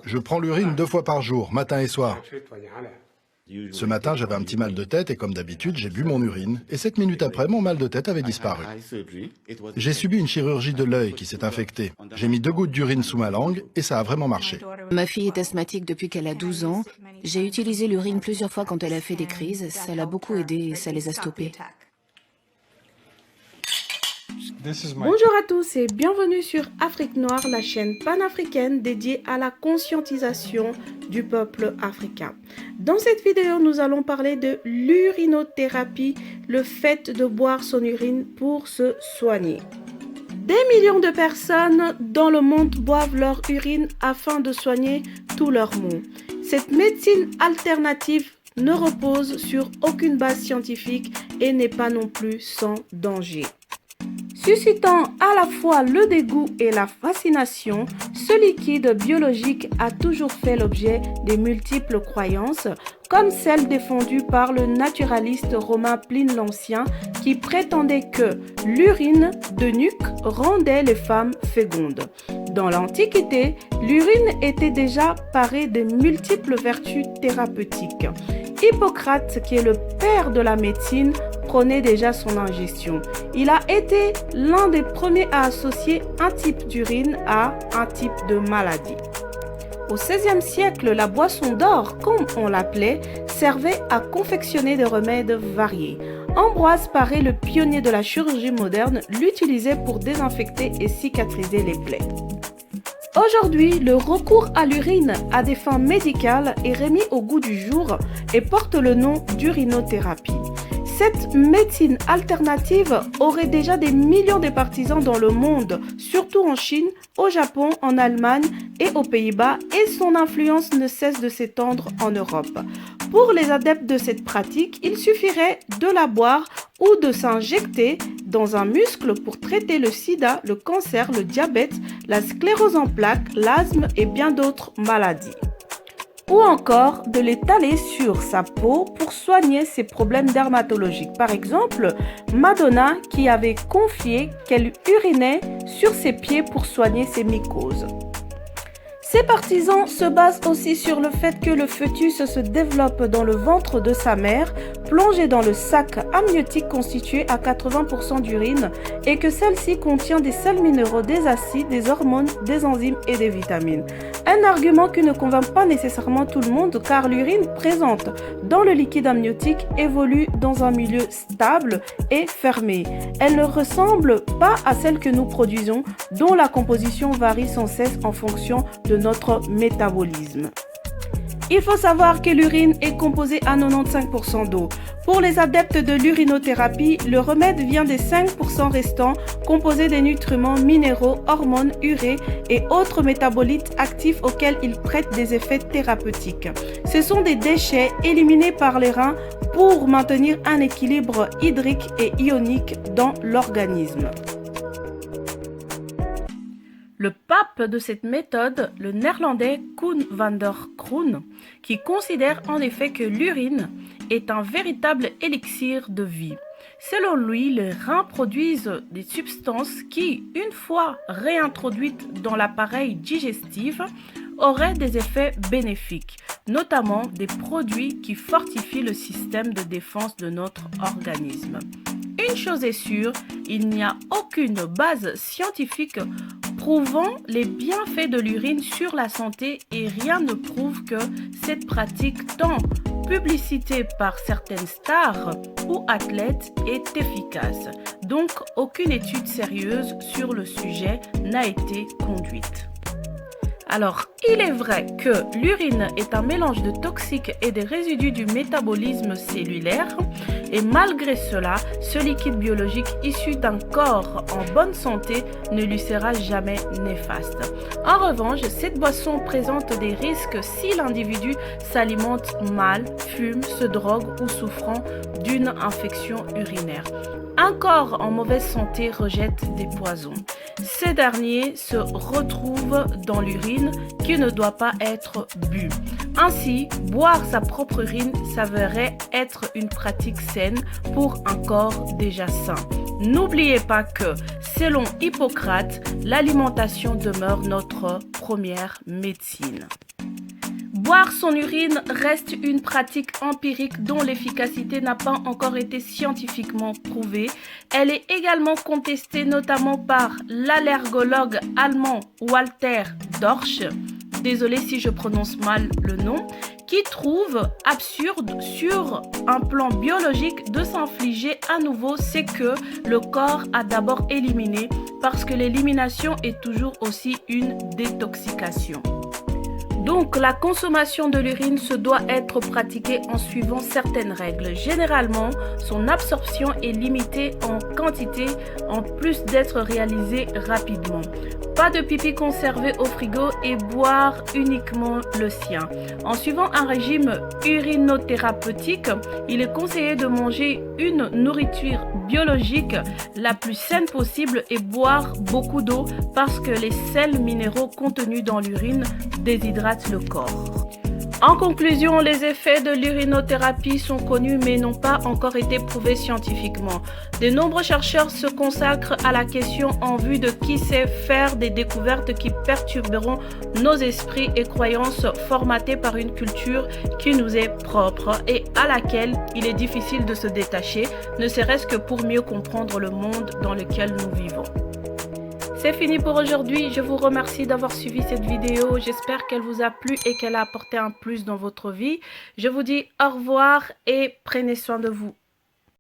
Je prends l'urine 2 fois par jour, matin et soir. Ce matin, j'avais un petit mal de tête et comme d'habitude, j'ai bu mon urine. Et 7 minutes après, mon mal de tête avait disparu. J'ai subi une chirurgie de l'œil qui s'est infectée. J'ai mis 2 gouttes d'urine sous ma langue et ça a vraiment marché. Ma fille est asthmatique depuis qu'elle a 12 ans. J'ai utilisé l'urine plusieurs fois quand elle a fait des crises. Ça l'a beaucoup aidé et ça les a stoppées. Bonjour à tous et bienvenue sur Afrique Noire, la chaîne panafricaine dédiée à la conscientisation du peuple africain. Dans cette vidéo, nous allons parler de l'urinothérapie, le fait de boire son urine pour se soigner. Des millions de personnes dans le monde boivent leur urine afin de soigner tous leurs maux. Cette médecine alternative ne repose sur aucune base scientifique et n'est pas non plus sans danger. Suscitant à la fois le dégoût et la fascination, ce liquide biologique a toujours fait l'objet de multiples croyances, comme celle défendue par le naturaliste romain Pline l'Ancien qui prétendait que l'urine de nuque rendait les femmes fécondes. Dans l'Antiquité, l'urine était déjà parée de multiples vertus thérapeutiques. Hippocrate, qui est le père de la médecine, prenait déjà son ingestion. Il a été l'un des premiers à associer un type d'urine à un type de maladie. Au XVIe siècle, la boisson d'or, comme on l'appelait, servait à confectionner des remèdes variés. Ambroise Paré, le pionnier de la chirurgie moderne, l'utilisait pour désinfecter et cicatriser les plaies. Aujourd'hui, le recours à l'urine à des fins médicales est remis au goût du jour et porte le nom d'urinothérapie. Cette médecine alternative aurait déjà des millions de partisans dans le monde, surtout en Chine, au Japon, en Allemagne et aux Pays-Bas, et son influence ne cesse de s'étendre en Europe. Pour les adeptes de cette pratique, il suffirait de la boire ou de s'injecter dans un muscle pour traiter le sida, le cancer, le diabète, la sclérose en plaques, l'asthme et bien d'autres maladies. Ou encore de l'étaler sur sa peau pour soigner ses problèmes dermatologiques. Par exemple, Madonna qui avait confié qu'elle urinait sur ses pieds pour soigner ses mycoses. Ces partisans se basent aussi sur le fait que le fœtus se développe dans le ventre de sa mère, plongé dans le sac amniotique constitué à 80% d'urine et que celle-ci contient des sels minéraux, des acides, des hormones, des enzymes et des vitamines. Un argument qui ne convainc pas nécessairement tout le monde car l'urine présente dans le liquide amniotique évolue dans un milieu stable et fermé. Elle ne ressemble pas à celle que nous produisons dont la composition varie sans cesse en fonction de notre métabolisme. Il faut savoir que l'urine est composée à 95% d'eau. Pour les adeptes de l'urinothérapie, le remède vient des 5% restants composés des nutriments, minéraux, hormones, urée et autres métabolites actifs auxquels ils prêtent des effets thérapeutiques. Ce sont des déchets éliminés par les reins pour maintenir un équilibre hydrique et ionique dans l'organisme. Le pape de cette méthode, le néerlandais Koen van der Kroon, qui considère en effet que l'urine est un véritable élixir de vie. Selon lui, les reins produisent des substances qui, une fois réintroduites dans l'appareil digestif, auraient des effets bénéfiques, notamment des produits qui fortifient le système de défense de notre organisme. Une chose est sûre, il n'y a aucune base scientifique prouvant les bienfaits de l'urine sur la santé et rien ne prouve que cette pratique tant publicitée par certaines stars ou athlètes est efficace. Donc, aucune étude sérieuse sur le sujet n'a été conduite. Alors, il est vrai que l'urine est un mélange de toxiques et des résidus du métabolisme cellulaire et malgré cela, ce liquide biologique issu d'un corps en bonne santé ne lui sera jamais néfaste. En revanche, cette boisson présente des risques si l'individu s'alimente mal, fume, se drogue ou souffrant d'une infection urinaire. Un corps en mauvaise santé rejette des poisons. Ces derniers se retrouvent dans l'urine qui ne doit pas être bue. Ainsi, boire sa propre urine s'avérait être une pratique saine pour un corps déjà sain. N'oubliez pas que, selon Hippocrate, l'alimentation demeure notre première médecine. Boire son urine reste une pratique empirique dont l'efficacité n'a pas encore été scientifiquement prouvée. Elle est également contestée notamment par l'allergologue allemand Walter Dorsch, désolé si je prononce mal le nom, qui trouve absurde sur un plan biologique de s'infliger à nouveau ce que le corps a d'abord éliminé, parce que l'élimination est toujours aussi une détoxication. Donc, la consommation de l'urine se doit être pratiquée en suivant certaines règles. Généralement, son absorption est limitée en quantité en plus d'être réalisée rapidement. Pas de pipi conservé au frigo et boire uniquement le sien. En suivant un régime urinothérapeutique, il est conseillé de manger une nourriture biologique la plus saine possible et boire beaucoup d'eau parce que les sels minéraux contenus dans l'urine déshydratent le corps. En conclusion, les effets de l'urinothérapie sont connus mais n'ont pas encore été prouvés scientifiquement. De nombreux chercheurs se consacrent à la question en vue de qui sait faire des découvertes qui perturberont nos esprits et croyances formatés par une culture qui nous est propre et à laquelle il est difficile de se détacher, ne serait-ce que pour mieux comprendre le monde dans lequel nous vivons. C'est fini pour aujourd'hui, je vous remercie d'avoir suivi cette vidéo, j'espère qu'elle vous a plu et qu'elle a apporté un plus dans votre vie. Je vous dis au revoir et prenez soin de vous.